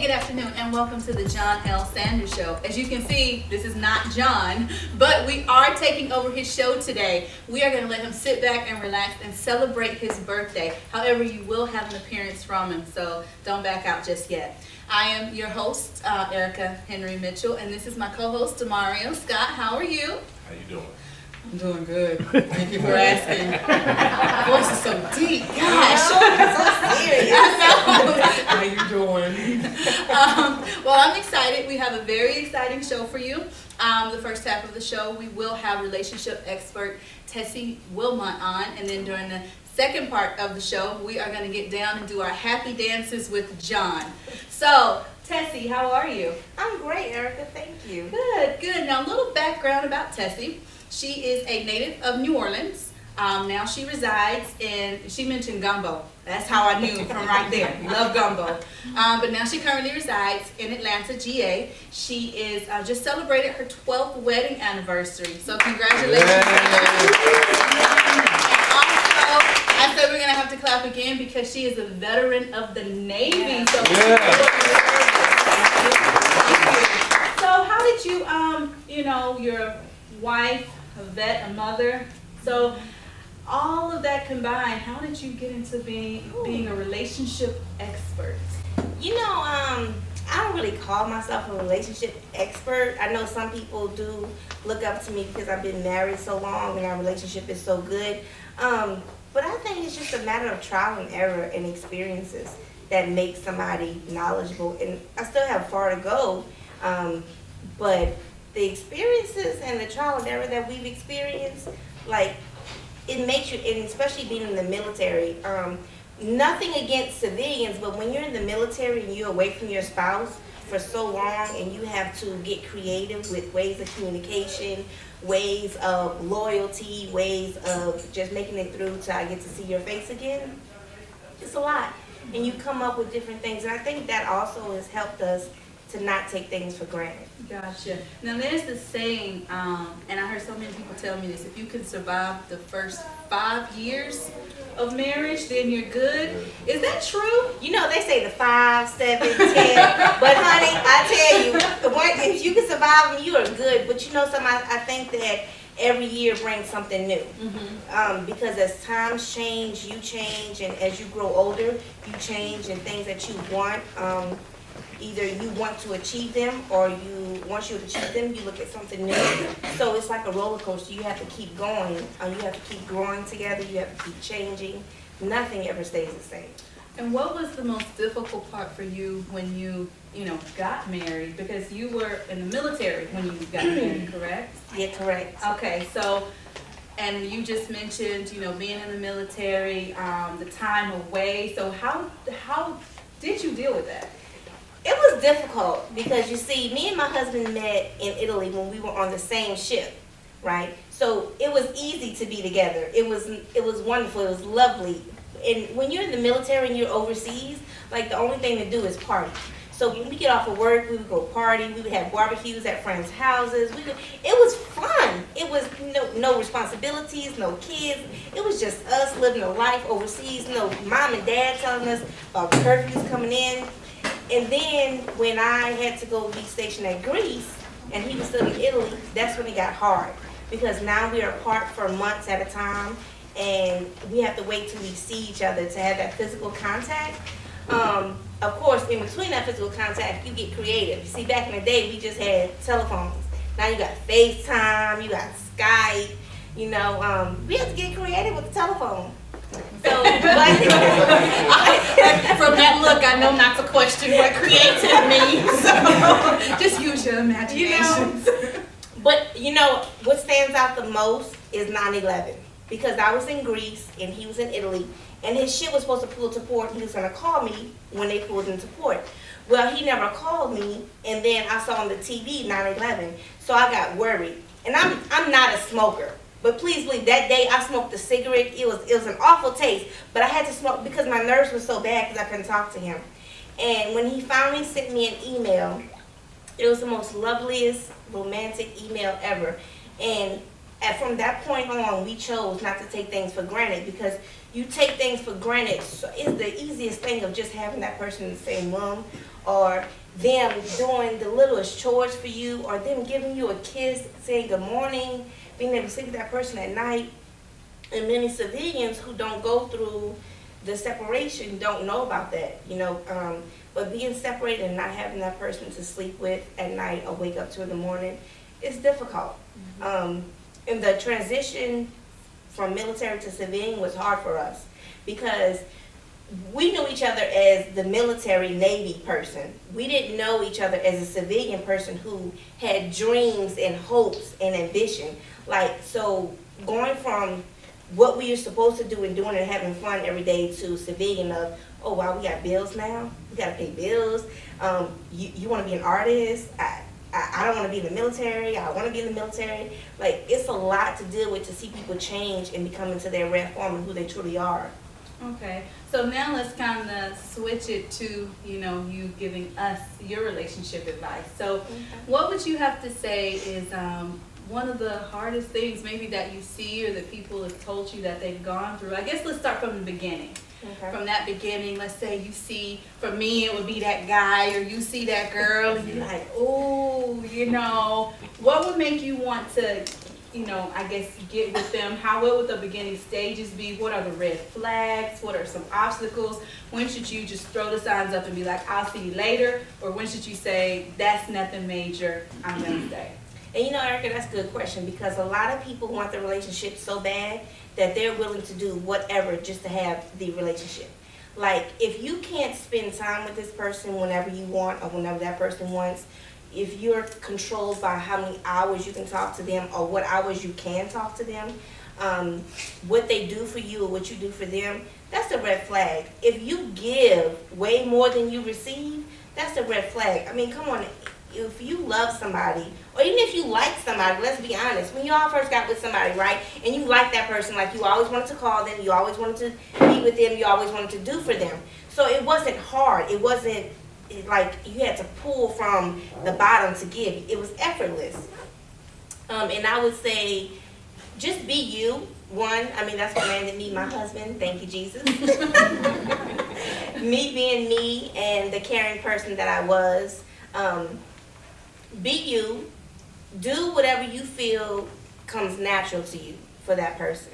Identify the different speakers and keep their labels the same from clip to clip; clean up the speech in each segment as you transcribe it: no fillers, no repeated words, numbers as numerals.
Speaker 1: good afternoon, and welcome to the John L. Sanders Show. As you can see, this is not John, but we are taking over his show today. We are going to let him sit back and relax and celebrate his birthday. However, you will have an appearance from him, so don't back out just yet. I am your host, Erica Henry Mitchell, and this is my co-host, Demario Scott. How are you?
Speaker 2: How you doing?
Speaker 1: I'm doing good. Thank you for asking. My voice is so deep. Gosh.
Speaker 3: So serious.
Speaker 1: I
Speaker 2: How you doing?
Speaker 1: know. Well, I'm excited. We have a very exciting show for you. The first half of the show, we will have relationship expert Tessi Wilmont on, and then during the second part of the show, we are going to get down and do our happy dances with John. So, Tessi, how are you?
Speaker 3: I'm great, Erica. Thank you.
Speaker 1: Good, good. Now, a little background about Tessi. She is a native of New Orleans. Now she resides in, she mentioned gumbo. That's how I knew from right there. Love gumbo. But now she currently resides in Atlanta, GA. She is just celebrated her 12th wedding anniversary. So congratulations. I said we're going to have to clap again because she is a veteran of the Navy. So, so how did you, your wife, a vet, a mother, so all of that combined, how did you get into being a relationship expert?
Speaker 3: I don't really call myself a relationship expert. I know some people do look up to me because I've been married so long and our relationship is so good. But I think it's just a matter of trial and error and experiences that make somebody knowledgeable. And I still have far to go, but the experiences and the trial and error that we've experienced, like, it makes you, and especially being in the military, nothing against civilians, but when you're in the military and you're away from your spouse for so long and you have to get creative with ways of communication, ways of loyalty, ways of just making it through till I get to see your face again, it's a lot. And you come up with different things, and I think that also has helped us to not take things for granted.
Speaker 1: Gotcha. Now there's this saying, and I heard so many people tell me this, if you can survive the first 5 years of marriage, then you're good. Is that true?
Speaker 3: You know, they say the 5, 7, 10, but honey, I tell you, if you can survive them, you are good. But you know something, I think that every year brings something new. Because as times change, you change, and as you grow older, you change, and things that you want, either you want to achieve them, or once you achieve them, you look at something new. So it's like a roller coaster. You have to keep going. You have to keep growing together. You have to keep changing. Nothing ever stays the same.
Speaker 1: And what was the most difficult part for you when you got married? Because you were in the military when you got married, correct?
Speaker 3: Yeah, correct.
Speaker 1: Okay, so, and you just mentioned, being in the military, the time away. So how did you deal with that?
Speaker 3: It was difficult because, you see, me and my husband met in Italy when we were on the same ship, right? So it was easy to be together. It was wonderful. It was lovely. And when you're in the military and you're overseas, like, the only thing to do is party. So when we get off of work, we would go party. We would have barbecues at friends' houses. It was fun. It was no responsibilities, no kids. It was just us living a life overseas. No mom and dad telling us about curfews coming in. And then when I had to go be stationed at Greece, and he was still in Italy, that's when it got hard. Because now we are apart for months at a time, and we have to wait till we see each other to have that physical contact. Of course, in between that physical contact, you get creative. You see, back in the day, we just had telephones. Now you got FaceTime, you got Skype, we have to get creative with the telephone. So,
Speaker 1: from that look, I know not to question what creative means. So, just use your imagination.
Speaker 3: But what stands out the most is 9/11, because I was in Greece and he was in Italy, and his ship was supposed to pull to port. He was going to call me when they pulled into port. Well, he never called me, and then I saw on the TV 9/11, so I got worried. And I'm not a smoker. But please believe, that day I smoked a cigarette. It was an awful taste, but I had to smoke because my nerves were so bad because I couldn't talk to him. And when he finally sent me an email, it was the most loveliest, romantic email ever. And from that point on, we chose not to take things for granted, because you take things for granted. So it's the easiest thing of just having that person in the same room, or them doing the littlest chores for you, or them giving you a kiss, saying good morning, being able to sleep with that person at night. And many civilians who don't go through the separation don't know about that, but being separated and not having that person to sleep with at night or wake up to in the morning, it's difficult. And the transition from military to civilian was hard for us because we knew each other as the military Navy person. We didn't know each other as a civilian person who had dreams and hopes and ambition. So going from what we are supposed to do and doing and having fun every day to civilian of, oh wow, we got bills now. We got to pay bills. You want to be an artist? I don't want to be in the military. I want to be in the military. It's a lot to deal with to see people change and become into their rare form and who they truly are.
Speaker 1: Okay, so now let's kind of switch it to, you giving us your relationship advice. So what would you have to say is one of the hardest things maybe that you see or that people have told you that they've gone through? I guess let's start from the beginning.
Speaker 3: Okay.
Speaker 1: From that beginning, let's say you see, for me it would be that guy, or you see that girl and you're like, oh, what would make you want to, I guess get with them? What would the beginning stages be? What are the red flags? What are some obstacles? When should you just throw the signs up and be like, I'll see you later? Or when should you say, that's nothing major, I'm gonna stay?
Speaker 3: And Erica, that's a good question because a lot of people want the relationship so bad that they're willing to do whatever just to have the relationship. If you can't spend time with this person whenever you want or whenever that person wants, if you're controlled by how many hours you can talk to them or what hours you can talk to them, what they do for you or what you do for them, that's a red flag. If you give way more than you receive, that's a red flag. I mean, come on. If you love somebody, or even if you like somebody, let's be honest, when you all first got with somebody, right, and you like that person, you always wanted to call them, you always wanted to be with them, you always wanted to do for them. So it wasn't hard. It wasn't like you had to pull from the bottom to give. It was effortless. And I would say, just be you. That's what landed me, my husband. Thank you, Jesus. Me being me and the caring person that I was. Be you. Do whatever you feel comes natural to you for that person.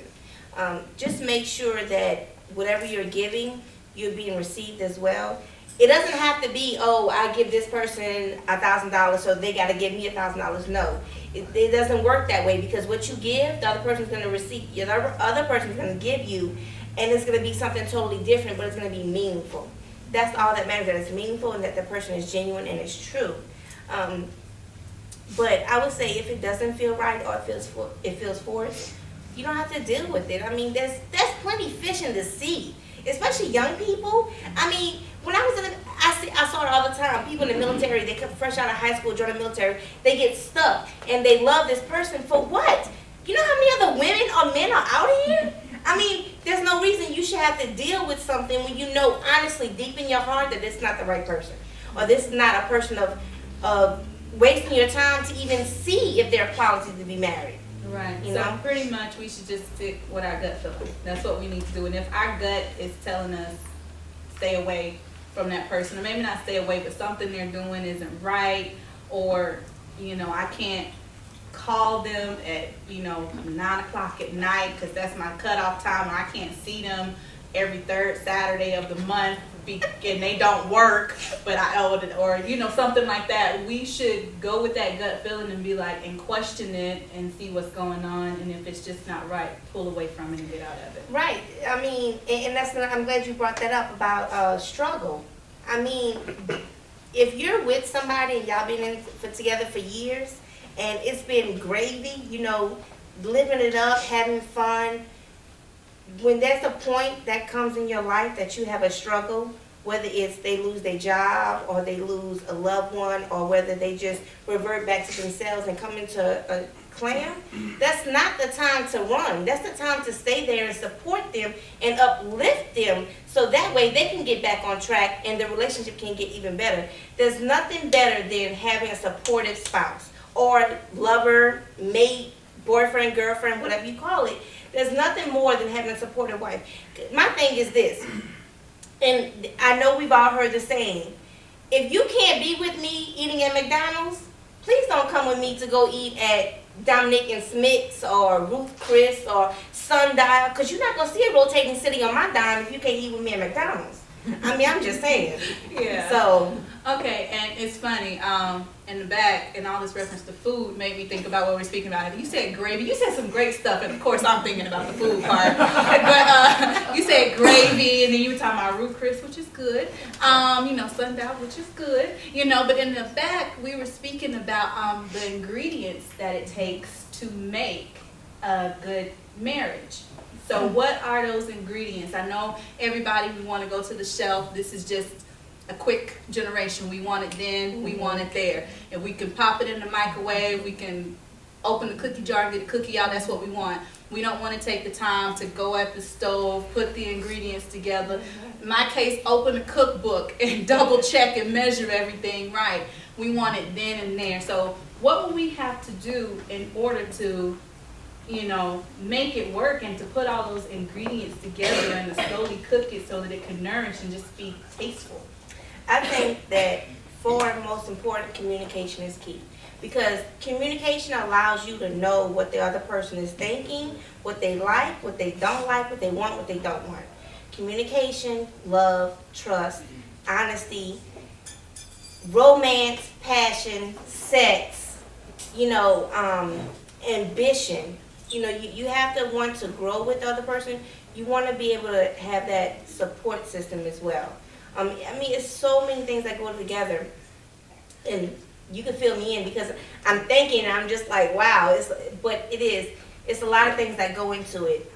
Speaker 3: Just make sure that whatever you're giving, you're being received as well. It doesn't have to be, I give this person $1,000, so they got to give me $1,000. No, it doesn't work that way because what you give, the other person's going to receive. The other person's going to give you, and it's going to be something totally different, but it's going to be meaningful. That's all that matters, that it's meaningful and that the person is genuine and it's true. But I would say if it doesn't feel right or it feels forced, you don't have to deal with it. I mean, there's plenty fish in the sea, especially young people. I mean, when I was I saw it all the time. People in the military, they come fresh out of high school, join the military, they get stuck and they love this person for what? You know how many other women or men are out here? I mean, there's no reason you should have to deal with something when you know honestly deep in your heart that it's not the right person, or this is not a person of wasting your time to even see if they're quality to be married.
Speaker 1: Right.
Speaker 3: You
Speaker 1: so
Speaker 3: know?
Speaker 1: Pretty much we should just stick with our gut feeling. That's what we need to do. And if our gut is telling us stay away from that person, or maybe not stay away, but something they're doing isn't right, or I can't call them at 9 o'clock at night because that's my cutoff time, or I can't see them every third Saturday of the month and they don't work, but something like that. We should go with that gut feeling and be like, and question it and see what's going on, and if it's just not right, pull away from it and get out of it.
Speaker 3: Right. I mean, and I'm glad you brought that up about struggle. I mean, if you're with somebody and y'all been together for years and it's been gravy, living it up, having fun, when there's a point that comes in your life that you have a struggle, whether it's they lose their job or they lose a loved one or whether they just revert back to themselves and come into a clan, that's not the time to run. That's the time to stay there and support them and uplift them so that way they can get back on track and the relationship can get even better. There's nothing better than having a supportive spouse or lover, mate, boyfriend, girlfriend, whatever you call it, There's nothing more than having a supportive wife. My thing is this, and I know we've all heard the saying, if you can't be with me eating at McDonald's, please don't come with me to go eat at Dominic and Smith's or Ruth Chris or Sundial, because you're not going to see a rotating city on my dime if you can't eat with me at McDonald's. I mean, I'm just saying.
Speaker 1: Yeah.
Speaker 3: So.
Speaker 1: Okay, and it's funny, in the back, and all this reference to food made me think about what we're speaking about. You said gravy. You said some great stuff, and of course I'm thinking about the food part. But you said gravy, and then you were talking about Ruth Chris, which is good. Sundial, which is good. But in the back, we were speaking about the ingredients that it takes to make a good marriage. So what are those ingredients? I know everybody, we want to go to the shelf. This is just a quick generation. We want it then, we want it there. And we can pop it in the microwave, we can open the cookie jar and get a cookie out, that's what we want. We don't want to take the time to go at the stove, put the ingredients together. In my case, open a cookbook and double check and measure everything right. We want it then and there. So what will we have to do in order to make it work and to put all those ingredients together and to slowly cook it so that it can nourish and just be tasteful?
Speaker 3: I think that most important, communication is key. Because communication allows you to know what the other person is thinking, what they like, what they don't like, what they want, what they don't want. Communication, love, trust, honesty, romance, passion, sex, ambition. You have to want to grow with the other person. You want to be able to have that support system as well. It's so many things that go together. And you can fill me in because I'm thinking, I'm just like, wow. It's a lot of things that go into it.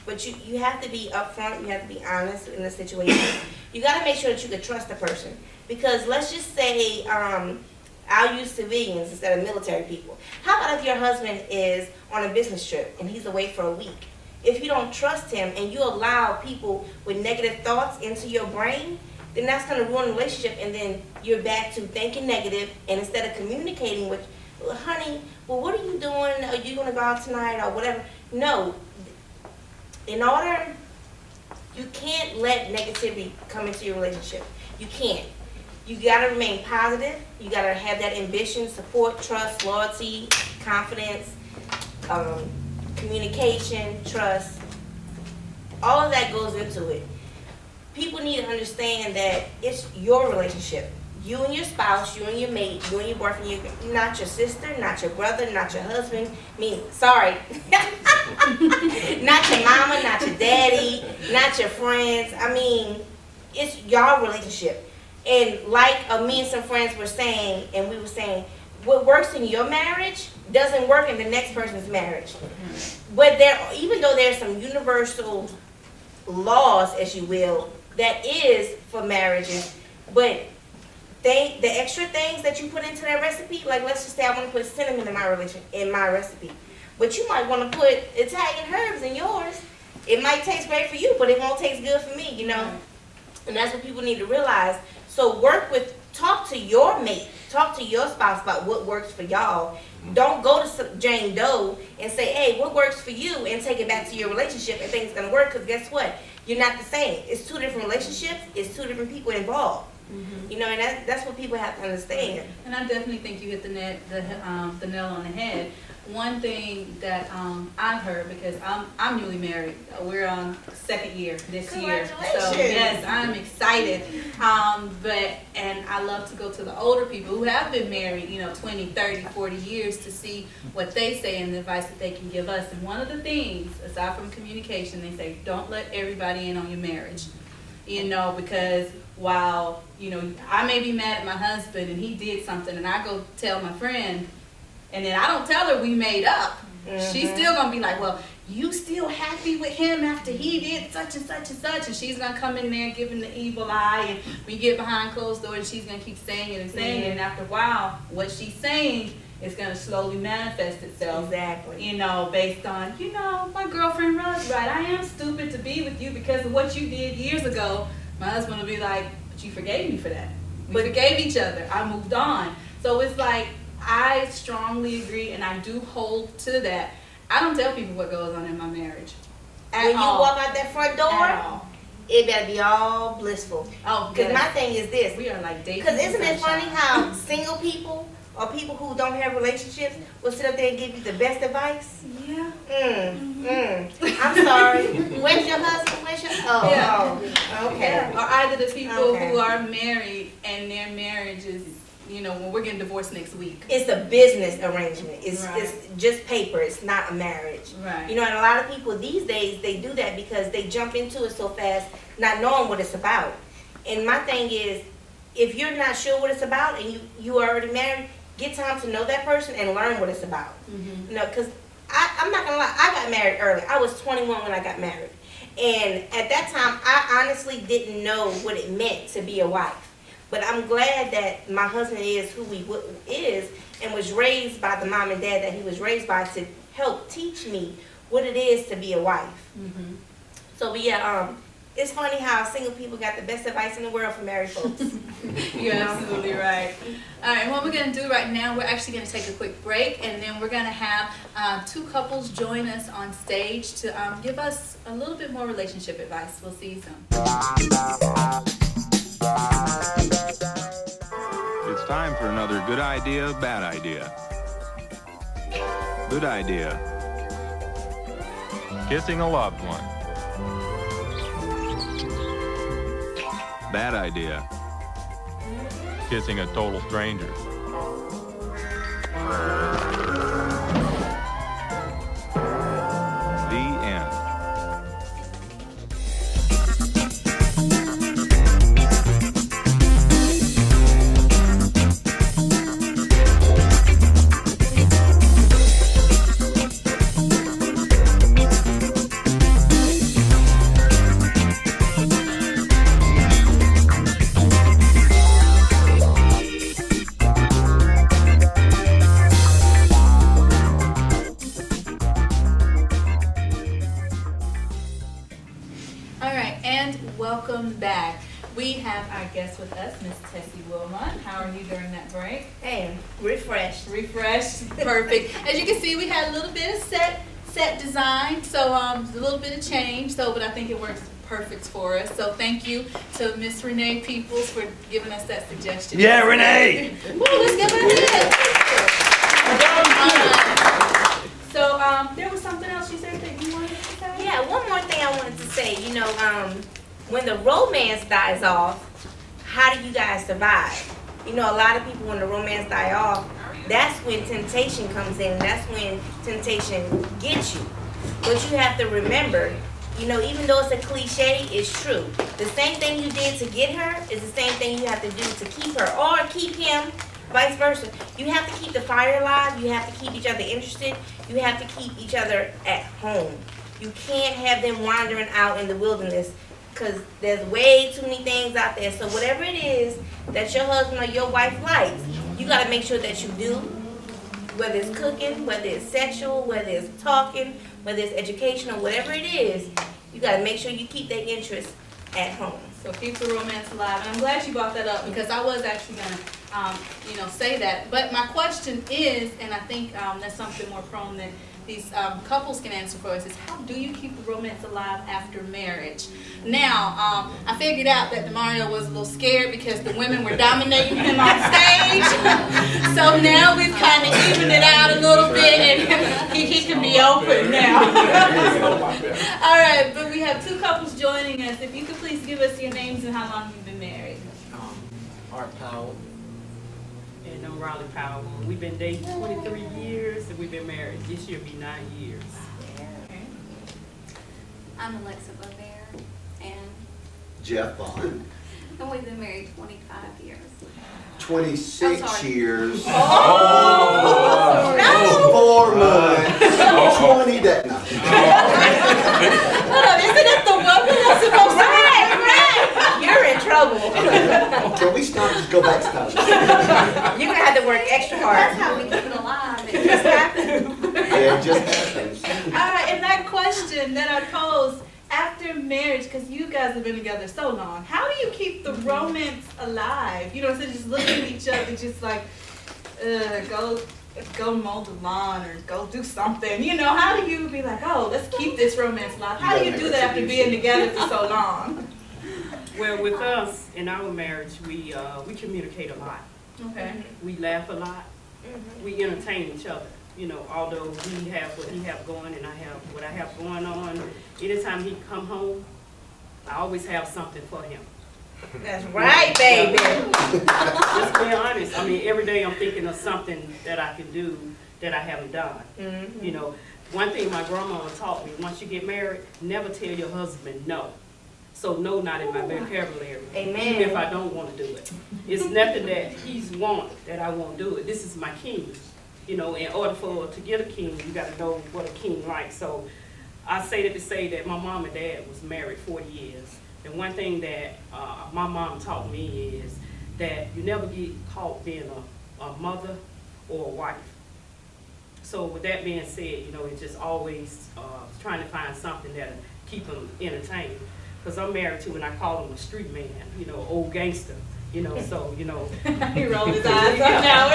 Speaker 3: But you have to be upfront. You have to be honest in the situation. You got to make sure that you can trust the person. Because let's just say, I'll use civilians instead of military people. How about if your husband is on a business trip and he's away for a week? If you don't trust him and you allow people with negative thoughts into your brain, then that's going to ruin the relationship, and then you're back to thinking negative, and instead of communicating with, honey, well, what are you doing? Are you going to go out tonight or whatever? No. You can't let negativity come into your relationship. You can't. You gotta remain positive. You gotta have that ambition, support, trust, loyalty, confidence, communication, trust. All of that goes into it. People need to understand that it's your relationship. You and your spouse, you and your mate, you and your boyfriend, you're not your sister, not your brother, not your husband. Not your mama, not your daddy, not your friends. It's your relationship. And like me and some friends were saying, and we were saying, what works in your marriage doesn't work in the next person's marriage. But even though there's some universal laws, as you will, that is for marriages, but the extra things that you put into that recipe, like let's just say I want to put cinnamon in my recipe, but you might want to put Italian herbs in yours. It might taste great for you, but it won't taste good for me, And that's what people need to realize. So talk to your mate, talk to your spouse about what works for y'all. Don't go to Jane Doe and say, hey, what works for you, and take it back to your relationship and think it's going to work, because guess what? You're not the same. It's two different relationships. It's two different people involved. Mm-hmm. And that's what people have to understand.
Speaker 1: And I definitely think you hit the nail on the head. One thing that I've heard, because I'm newly married. We're on second year this year. So yes, I'm excited. And I love to go to the older people who have been married, 20, 30, 40 years to see what they say and the advice that they can give us. And one of the things, aside from communication, they say, don't let everybody in on your marriage. Because while, I may be mad at my husband and he did something, and I go tell my friend, and then I don't tell her we made up. Mm-hmm. She's still going to be like, well, you still happy with him after he did such and such and such? And she's going to come in there giving the evil eye, and we get behind closed doors, and she's going to keep saying it and saying it. And after a while, what she's saying is going to slowly manifest itself.
Speaker 3: Exactly.
Speaker 1: Based on, my girlfriend was right. I am stupid to be with you because of what you did years ago. My husband will be like, but you forgave me for that. We forgave each other. I moved on. So it's like, I strongly agree, and I do hold to that. I don't tell people what goes on in my marriage.
Speaker 3: When you walk out that front
Speaker 1: At
Speaker 3: door,
Speaker 1: all.
Speaker 3: it better be all blissful.
Speaker 1: Oh,
Speaker 3: Because
Speaker 1: yes.
Speaker 3: my thing is this.
Speaker 1: We are like dating.
Speaker 3: Because isn't it funny
Speaker 1: sunshine.
Speaker 3: how single people or people who don't have relationships will sit up there and give you the best advice?
Speaker 1: Yeah.
Speaker 3: I'm sorry. Where's your husband? Where's your... Oh,
Speaker 1: Yeah.
Speaker 3: oh, okay.
Speaker 1: Yeah. Or either the people
Speaker 3: Okay.
Speaker 1: who are married and their marriage is, when we're getting divorced next week.
Speaker 3: It's a business arrangement. It's
Speaker 1: Right.
Speaker 3: just paper. It's not a marriage.
Speaker 1: Right.
Speaker 3: And a lot of people these days, they do that because they jump into it so fast, not knowing what it's about. And my thing is, if you're not sure what it's about and you are already married, get time to know that person and learn what it's about.
Speaker 1: Mm-hmm.
Speaker 3: Because I'm not gonna lie, I got married early. I was 21 when I got married. And at that time, I honestly didn't know what it meant to be a wife. But I'm glad that my husband is who he is and was raised by the mom and dad that he was raised by to help teach me what it is to be a wife.
Speaker 1: Mm-hmm.
Speaker 3: So yeah, it's funny how single people got the best advice in the world for married folks.
Speaker 1: You're absolutely right. All right, what we're going to do right now, we're actually going to take a quick break, and then we're going to have two couples join us on stage to give us a little bit more relationship advice. We'll see you soon.
Speaker 4: It's time for another good idea, bad idea. Good idea. Kissing a loved one. Bad idea. Kissing a total stranger. The end.
Speaker 1: All right, and welcome back. We have our guest with us, Miss Tessi Wilmont. How are you during that break?
Speaker 3: Hey, refreshed.
Speaker 1: Refreshed, perfect. As you can see, we had a little bit of set design, so a little bit of change. But I think it works perfect for us. So thank you to Miss Renee Peoples for giving us that suggestion.
Speaker 5: Yeah, Renee!
Speaker 1: Woo, let's give her a hand. So there was something else you said that you wanted to say?
Speaker 3: Yeah, one more thing I wanted to say. When the romance dies off, how do you guys survive? A lot of people, when the romance die off, that's when temptation comes in. That's when temptation gets you. But you have to remember, even though it's a cliche, it's true. The same thing you did to get her is the same thing you have to do to keep her or keep him, vice versa. You have to keep the fire alive. You have to keep each other interested. You have to keep each other at home. You can't have them wandering out in the wilderness because there's way too many things out there. So whatever it is that your husband or your wife likes, you got to make sure that you do, whether it's cooking, whether it's sexual, whether it's talking, whether it's educational, whatever it is, you got to make sure you keep their interests at home.
Speaker 1: So keep the romance alive. And I'm glad you brought that up because I was actually going to, say that. But my question is, and I think that's something more prone that these couples can answer for us, is how do you keep the romance alive after marriage? Now, I figured out that Mario was a little scared because the women were dominating him on stage. So now we've kind of evened it out a little bit and he can be open now. All right, but we have two couples joining us. If you could please give us your names and how long you've been married.
Speaker 2: Art Powell.
Speaker 6: And I'm Riley Powell. We've been dating 23 years and we've been married. This year will be 9 years.
Speaker 7: I'm Alexa Bovere, and
Speaker 8: Jeff Bond,
Speaker 7: we've been married 25 years.
Speaker 8: 26
Speaker 7: I'm sorry.
Speaker 8: years,
Speaker 1: Oh!
Speaker 8: 4 months, 20 days. No.
Speaker 1: Isn't it the woman that's supposed to
Speaker 3: Right. You're in trouble.
Speaker 8: Can we stop and just go back to college?
Speaker 3: You're going to have to work extra hard.
Speaker 7: That's how we keep it alive. It just happens.
Speaker 8: Yeah, it just happens.
Speaker 1: All right, and that question that I posed after marriage, because you guys have been together so long, how do you keep the romance alive? Instead of just looking at each other, just like, go go mow the lawn or go do something. You know, how do you be like, oh, let's keep this romance alive? How do you do that after being together for so long?
Speaker 6: Well, with us in our marriage, we communicate a lot.
Speaker 1: Okay.
Speaker 6: We laugh a lot.
Speaker 3: Mhm.
Speaker 6: We entertain each other. You know, although he have what he have going and I have what I have going on, anytime he come home, I always have something for him.
Speaker 3: That's right, baby.
Speaker 6: Just be honest. I mean, every day I'm thinking of something that I can do that I haven't done.
Speaker 3: Mhm.
Speaker 6: You know, one thing my grandmama taught me, once you get married, never tell your husband no. So no, not in my vocabulary.
Speaker 3: Amen.
Speaker 6: Even if I don't want to do it. It's nothing that he's wanted that I won't do it. This is my king. You know, in order to get a king, you got to know what a king likes. So I say that to say that my mom and dad was married 40 years. And one thing that my mom taught me is that you never get caught being a mother or a wife. So with that being said, you know, it's just always trying to find something that'll keep them entertained. Because I'm married to, and I call him a street man, you know, old gangster. You know, so, you know.
Speaker 1: He rolled his eyes up now.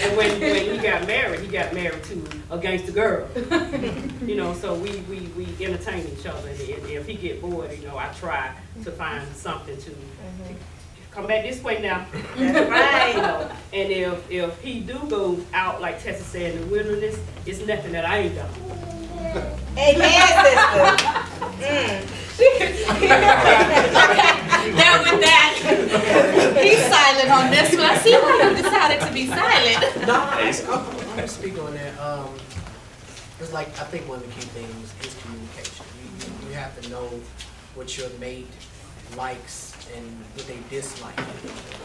Speaker 6: And when he got married to a gangster girl. You know, so we entertain each other. And if he get bored, you know, I try to find something to come back this way now.
Speaker 3: That's right.
Speaker 6: You know, and if he do go out, like Tessi said, in the wilderness, it's nothing that I ain't done.
Speaker 3: Amen, sister.
Speaker 1: Now with that, he's silent on this one. I see why you decided to be silent.
Speaker 2: No, I'm gonna speak on that. It's like, I think one of the key things is communication. You have to know what your mate likes and what they dislike.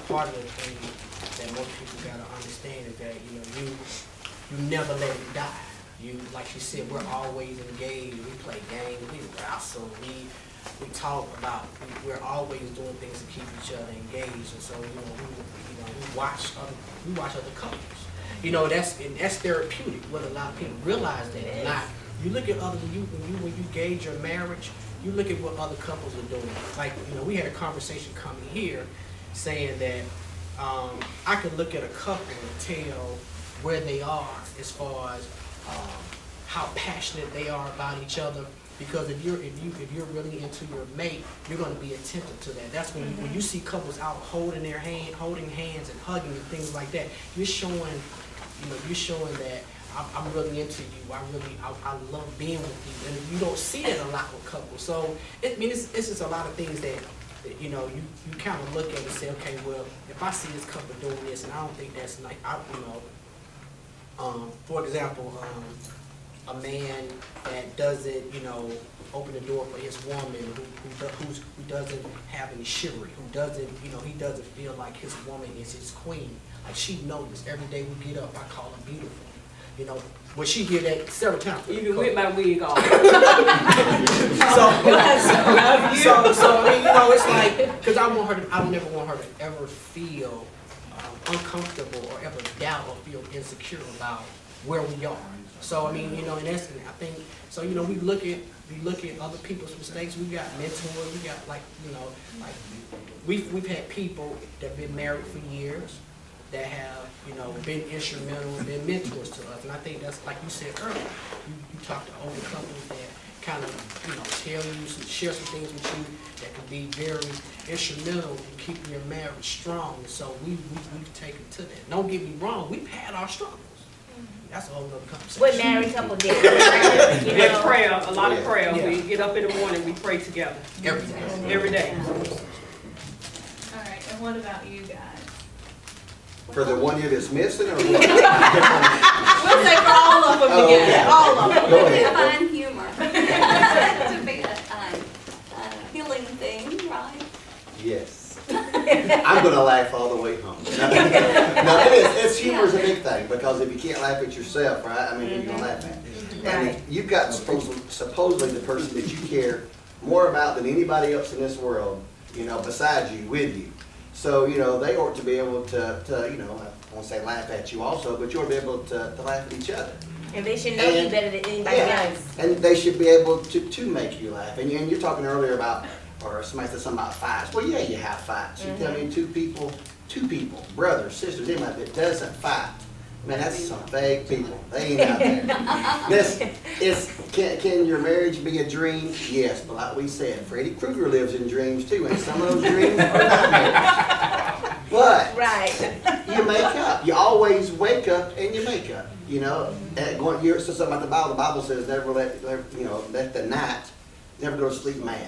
Speaker 2: Part of the thing that most people gotta understand is that, you know, you never let it die. You, like she said, we're always engaged. We play games, we wrestle, we talk about, we're always doing things to keep each other engaged. And so, we watch other couples. You know, that's therapeutic. What a lot of people realize that. And not, you look at other, when you gauge your marriage, you look at what other couples are doing. Like, you know, we had a conversation coming here saying that I could look at a couple and tell where they are as far as how passionate they are about each other. Because if you're really into your mate, you're going to be attentive to that. That's when you see couples out holding hands and hugging and things like that. You're showing that I'm really into you. I love being with you, and you don't see that a lot with couples. So it's just a lot of things that you know you kind of look at and say, okay, well, if I see this couple doing this, and I don't think that's nice, for example, a man that doesn't, you know, open the door for his woman, who doesn't have any chivalry, who doesn't, you know, he doesn't feel like his woman is his queen. Like, she knows every day we get up, I call her beautiful. You know, well, she hear that several times.
Speaker 6: Even with my wig off.
Speaker 2: So I mean, you know, it's like, because I don't never want her to ever feel uncomfortable or ever doubt or feel insecure about where we are. So I mean, you know, in essence, I think so. You know, we look at other people's mistakes. We got mentors. We got we've had people that have been married for years that have, you know, been instrumental, been mentors to us. And I think that's, like you said earlier, you talk to older couples that kind of, you know, tell you, share some things with you that can be very instrumental in keeping your marriage strong. And so we've taken to that. Don't get me wrong, we've had our struggles. That's a whole other conversation.
Speaker 3: What married couple did. You
Speaker 6: There's
Speaker 3: know?
Speaker 6: prayer, a lot of prayer.
Speaker 2: Yeah.
Speaker 6: We get up in the morning, we pray together.
Speaker 2: Every day.
Speaker 1: All right, and what about you guys?
Speaker 8: For the one year that's missing, or what?
Speaker 1: We'll say for all of them
Speaker 8: Oh,
Speaker 1: together.
Speaker 8: yeah.
Speaker 1: All of them.
Speaker 8: Go ahead.
Speaker 7: Find humor. To be a healing thing, right?
Speaker 8: Yes. I'm gonna laugh all the way home. No, it's humor's a big thing, because if you can't laugh at yourself, right? I mean, who you gonna laugh at? And if you've got supposedly the person that you care more about than anybody else in this world, you know, besides you, with you. So, you know, they ought to be able to you know, I won't say laugh at you also, but you ought to be able to laugh at each other.
Speaker 3: And they should know you better than anybody else.
Speaker 8: And they should be able to make you laugh. And you're talking earlier about, or somebody said something about fights. Well, yeah, you have fights. You tell me two people, brothers, sisters, anybody that doesn't fight, Man, that's some fake people. They ain't out there. Can your marriage be a dream? Yes, but like we said, Freddy Krueger lives in dreams too, and some of those dreams are nightmares. But
Speaker 3: Right.
Speaker 8: you make up. You always wake up and you make up. You know, you're so something about the Bible says never let the night never go to sleep mad.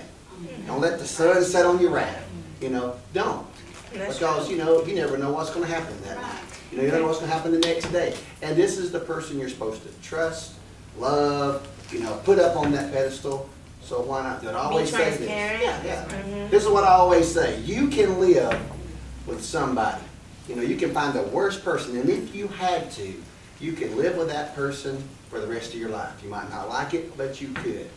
Speaker 8: Don't let the sun set on your wrath. You know, don't. Because you never know what's going to happen that night. You never know what's going to happen the next day. And this is the person you're supposed to trust, love, put up on that pedestal. So why not do it? I always say this. Yeah.
Speaker 3: Mm-hmm.
Speaker 8: This is what I always say. You can live with somebody. You can find the worst person, and if you had to, you can live with that person for the rest of your life. You might not like it, but you could.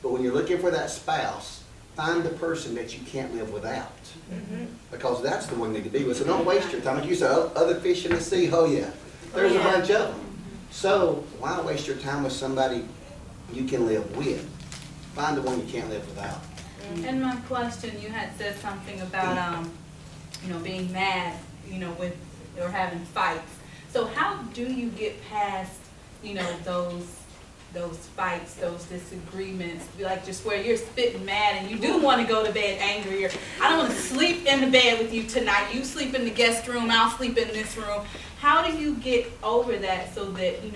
Speaker 8: But when you're looking for that spouse, find the person that you can't live without.
Speaker 3: Mm-hmm.
Speaker 8: Because that's the one you need to be with. So don't waste your time. Like you said, other fish in the sea, oh yeah. There's a bunch of them. So why waste your time with somebody you can live with? Find the one you can't live without.
Speaker 1: And my question, you had said something about, being mad, with, or having fights. So how do you get past, those fights, those disagreements, like just where you're spitting mad and you do want to go to bed angry, or I don't want to sleep in the bed with you tonight. You sleep in the guest room, I'll sleep in this room. How do you get over that so that, you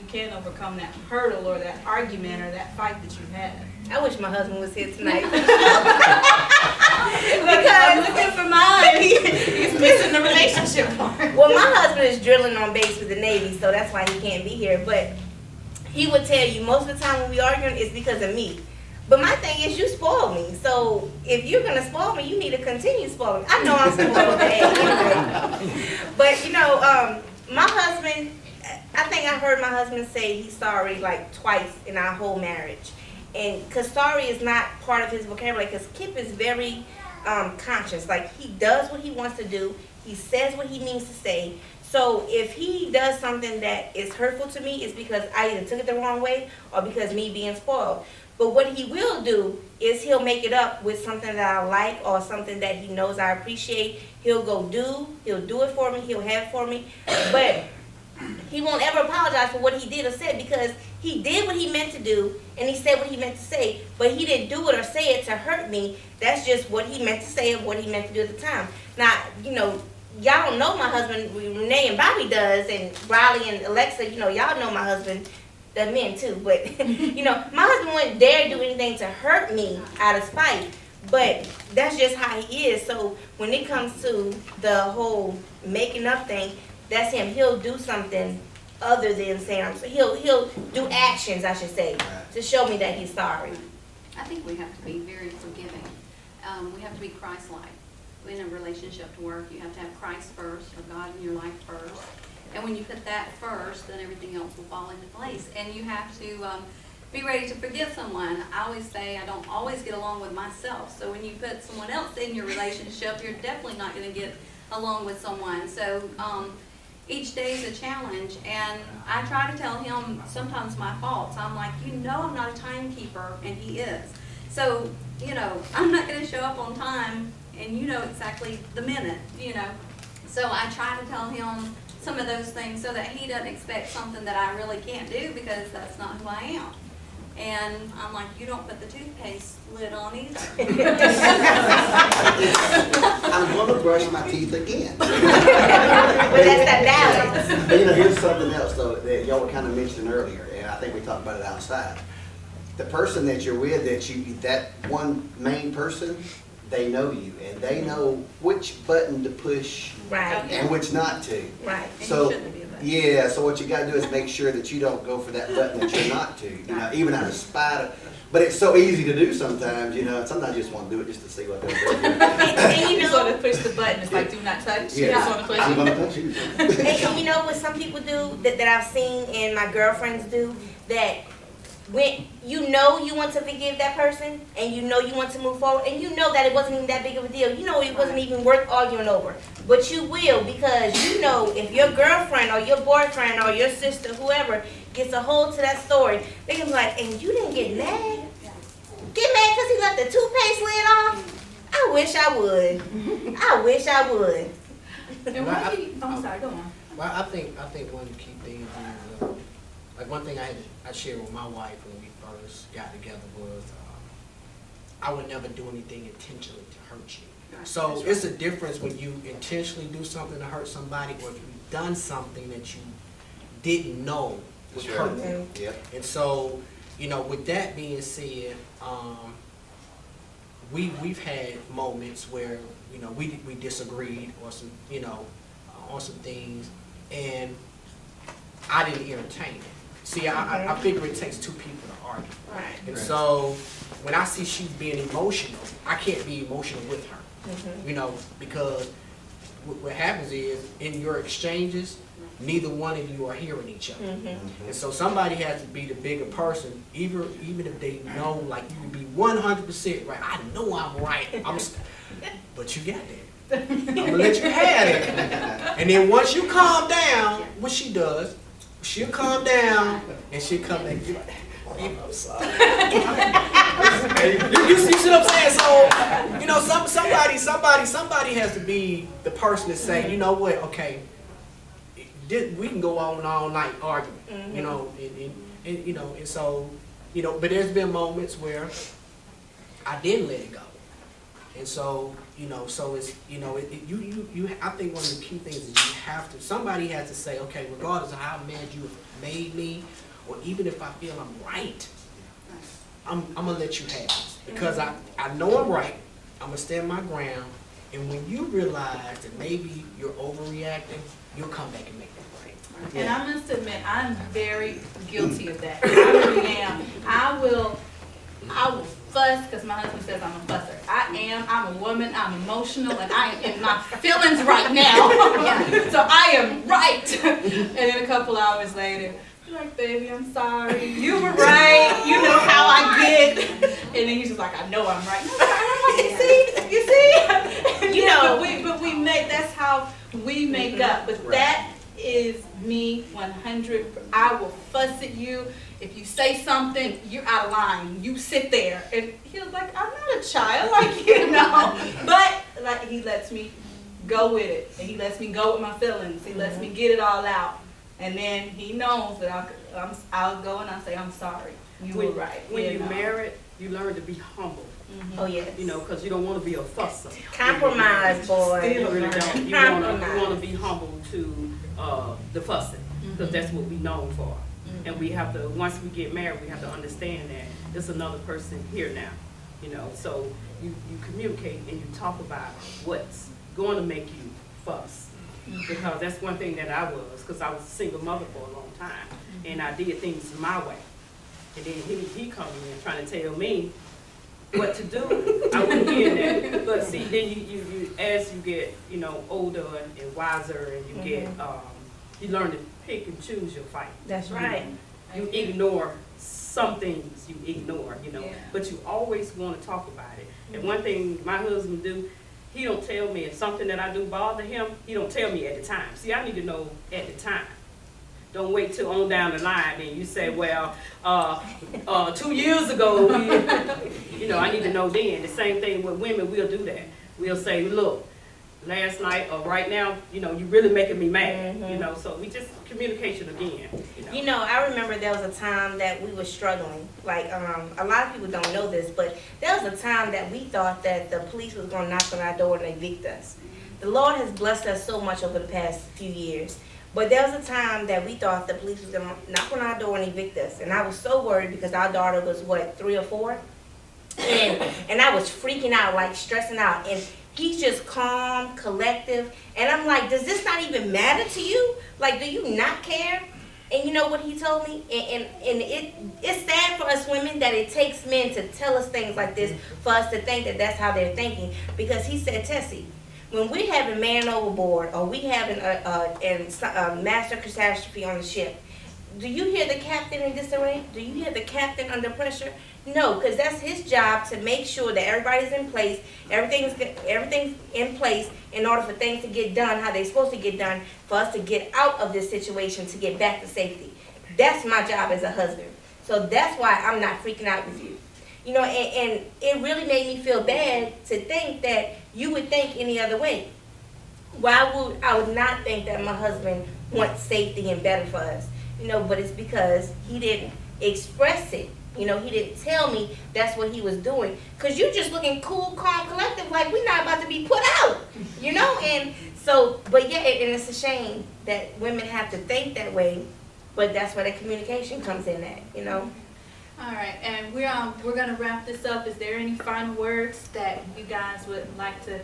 Speaker 1: can overcome that hurdle or that argument or that fight that you had?
Speaker 3: I wish my husband was here tonight.
Speaker 1: I'm looking for mine. He's missing the relationship part.
Speaker 3: Well, my husband is drilling on base with the Navy, so that's why he can't be here. But he would tell you most of the time when we arguing, it's because of me. But my thing is, you spoil me. So if you're gonna spoil me, you need to continue spoiling me. I know I'm spoiled anyway. But my husband, I think I heard my husband say he's sorry like twice in our whole marriage. And because sorry is not part of his vocabulary, because Kip is very conscious. Like, he does what he wants to do. He says what he means to say. So if he does something that is hurtful to me, it's because I either took it the wrong way or because me being spoiled. But what he will do is he'll make it up with something that I like or something that he knows I appreciate. He'll do it for me, he'll have it for me. But he won't ever apologize for what he did or said, because he did what he meant to do and he said what he meant to say, but he didn't do it or say it to hurt me. That's just what he meant to say and what he meant to do at the time. Now, y'all don't know my husband. Renee and Bobby does, and Riley and Alexa, y'all know my husband. The men too, but my husband wouldn't dare do anything to hurt me out of spite. But that's just how he is. So when it comes to the whole making up thing, that's him. He'll do something other than saying he'll do actions, I should say, to show me that he's sorry.
Speaker 7: I think we have to be very forgiving. We have to be Christ-like. In a relationship to work, you have to have Christ first, or God in your life first. And when you put that first, then everything else will fall into place. And you have to be ready to forgive someone. I always say I don't always get along with myself. So when you put someone else in your relationship, you're definitely not going to get along with someone. So each day is a challenge. And I try to tell him sometimes my faults. I'm like, I'm not a timekeeper, and he is. So, I'm not going to show up on time, and exactly the minute, So I try to tell him some of those things so that he doesn't expect something that I really can't do, because that's not who I am. And I'm like, you don't put the toothpaste lid on either.
Speaker 8: I'm going to brush my teeth again.
Speaker 3: But that's that balance.
Speaker 8: But here's something else though that y'all were kind of mentioning earlier, and I think we talked about it outside. The person that you're with, that one main person, they know you, and they know which button to push
Speaker 3: Right.
Speaker 8: and which not to.
Speaker 3: Right.
Speaker 8: So, so what you got to do is make sure that you don't go for that button that you're not to, even out of spite. But it's so easy to do sometimes, sometimes you just want to do it just to see what they're doing.
Speaker 3: And
Speaker 1: You just want to push the button. It's like, do not touch. You just want to push
Speaker 8: I'm
Speaker 1: it.
Speaker 8: going to touch you.
Speaker 3: and what some people do that I've seen and my girlfriends do, that when you want to forgive that person and you want to move forward and that it wasn't even that big of a deal, it wasn't even worth arguing over, but you will, because if your girlfriend or your boyfriend or your sister, whoever, gets a hold to that story, they can be like, and you didn't get mad? Get mad because he left the toothpaste lid off? I wish I would. I wish I would.
Speaker 1: And what do you, I'm sorry, go on.
Speaker 2: Well, I think one of the key things is, like one thing I shared with my wife when we first got together was, I would never do anything intentionally to hurt you.
Speaker 7: Right.
Speaker 2: So it's a difference when you intentionally do something to hurt somebody, or if you've done something that you didn't know would
Speaker 8: That's
Speaker 2: hurt
Speaker 8: right.
Speaker 2: them.
Speaker 8: Yep.
Speaker 2: And so, with that being said, we've had moments where, we disagreed or some, on some things, and I didn't entertain it. See, I figure it takes two people to argue.
Speaker 3: Right.
Speaker 2: And
Speaker 8: Right.
Speaker 2: so, when I see she's being emotional, I can't be emotional with her. Because what happens is, in your exchanges, neither one of you are hearing each other. And so somebody has to be the bigger person, even if they know, like, you can be 100% right. I know I'm right. But you got that. I'm gonna let you have it. And then once you calm down, what she does, she'll calm down and she'll come back and be like, "Baby, I'm sorry." you see what I'm saying? So, somebody has to be the person to say, you know what, okay, we can go on all night arguing, and so, but there's been moments where I didn't let it go. And so, so it's, I think one of the key things is somebody has to say, okay, regardless of how mad you have made me, or even if I feel I'm right, I'm gonna let you have this. Because I know I'm right, I'm gonna stand my ground, and when you realize that maybe you're overreacting, you'll come back and make that right.
Speaker 1: And I must admit, I'm very guilty of that. I really am. I will fuss because my husband says I'm a fusser. I'm a woman, I'm emotional, and I am in my feelings right now. So I am right. And then a couple hours later, I'm like, baby, I'm sorry. You were right. You know how I get. And then he's just like, I know I'm right. I'm like, you see? But we make, that's how we make up. But that is me 100. I will fuss at you. If you say something, you're out of line. You sit there. And he was like, I'm not a child, But he lets me go with it. And he lets me go with my feelings. He lets me get it all out. And then he knows that I'll go and I'll say, I'm sorry. You were right.
Speaker 6: When you're married, you learn to be humble.
Speaker 3: Oh, yes.
Speaker 6: Because you don't want to be a fusser.
Speaker 3: Compromise, boy.
Speaker 6: You really don't. You want to be humble to the fussing, because that's what we're known for. And we have to, once we get married, we have to understand that there's another person here now. So you communicate and you talk about what's going to make you fuss. Because that's one thing that I was, because I was a single mother for a long time, and I did things my way. And then he come in trying to tell me what to do. I wouldn't hear that. But see, then you as you get older and wiser, and you get you learn to pick and choose your fight.
Speaker 3: That's right.
Speaker 6: You ignore some things,
Speaker 1: Yeah.
Speaker 6: but you always want to talk about it. And one thing my husband do, he don't tell me if something that I do bother him, he don't tell me at the time. See, I need to know at the time. Don't wait till on down the line and you say, well, 2 years ago, I need to know then. The same thing with women, we'll do that. We'll say, look, last night or right now, you really making me mad, so we just communication again.
Speaker 3: I remember there was a time that we were struggling. Like, a lot of people don't know this, but there was a time that we thought that the police was going to knock on our door and evict us. The Lord has blessed us so much over the past few years. But there was a time that we thought the police was going to knock on our door and evict us. And I was so worried because our daughter was, 3 or 4? And I was freaking out, like stressing out. And he's just calm, collective. And I'm like, does this not even matter to you? Like, do you not care? And you know what he told me? And it's sad for us women that it takes men to tell us things like this for us to think that that's how they're thinking. Because he said, Tessie, when we have a man overboard or we have a master catastrophe on the ship, do you hear the captain in disarray? Do you hear the captain under pressure? No, because that's his job to make sure that everybody's in place, everything's in place in order for things to get done how they're supposed to get done, for us to get out of this situation to get back to safety. That's my job as a husband. So that's why I'm not freaking out with you. And it really made me feel bad to think that you would think any other way. I would not think that my husband wants safety and better for us, you know, but it's because he didn't express it. You know, he didn't tell me that's what he was doing. Cause you just looking cool, calm, collective, like we're not about to be put out, you know? And so, but yeah, and it's a shame that women have to think that way, but that's where the communication comes in at, you know?
Speaker 1: All right, and we're gonna wrap this up. Is there any final words that you guys would like to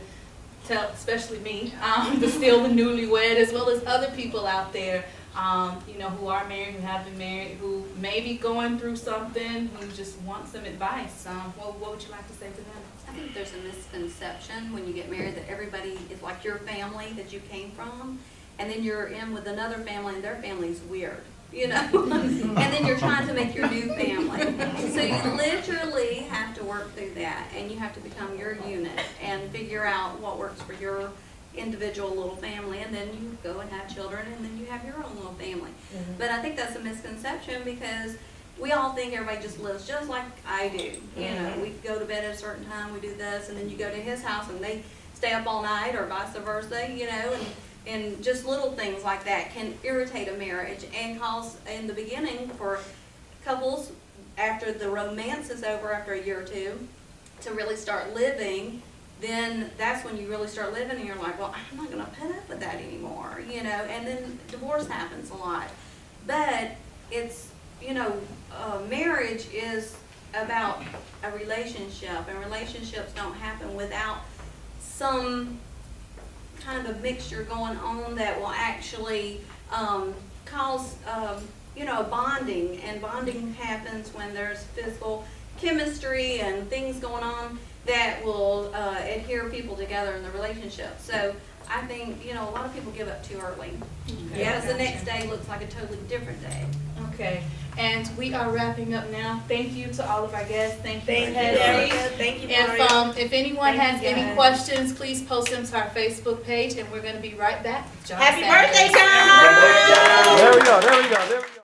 Speaker 1: tell, especially me, the still the newlywed, as well as other people out there, you know, who are married, who have been married, who may be going through something, who just want some advice? What would you like to say to them?
Speaker 7: I think there's a misconception when you get married that everybody is like your family that you came from, and then you're in with another family and their family's weird, you know? And then you're trying to make your new family. So you literally have to work through that, and you have to become your unit and figure out what works for your individual little family, and then you go and have children, and then you have your own little family. But I think that's a misconception because we all think everybody just lives just like I do. You know, we go to bed at a certain time, we do this, and then you go to his house and they stay up all night, or vice versa, you know, and just little things like that can irritate a marriage and cause, in the beginning, for couples, after the romance is over, after a year or two, to really start living. Then that's when you really start living, and you're like, well, I'm not going to put up with that anymore, you know, and then divorce happens a lot. But it's, you know, marriage is about a relationship, and relationships don't happen without some kind of mixture going on that will actually cause, you know, bonding, and bonding happens when there's physical chemistry and things going on that will adhere people together in the relationship. So I think, you know, a lot of people give up too early. Because the next day looks like a totally different day.
Speaker 1: Okay, and we are wrapping up now. Thank you to all of our guests. Thank you,
Speaker 3: Thank you,
Speaker 1: Tessi.
Speaker 3: Erica. Thank you, Mario.
Speaker 1: If anyone
Speaker 3: Thank
Speaker 1: has
Speaker 3: you,
Speaker 1: any
Speaker 3: guys.
Speaker 1: questions, please post them to our Facebook page, and we're going to be right back. John
Speaker 3: Happy
Speaker 1: Sanders.
Speaker 3: birthday, John!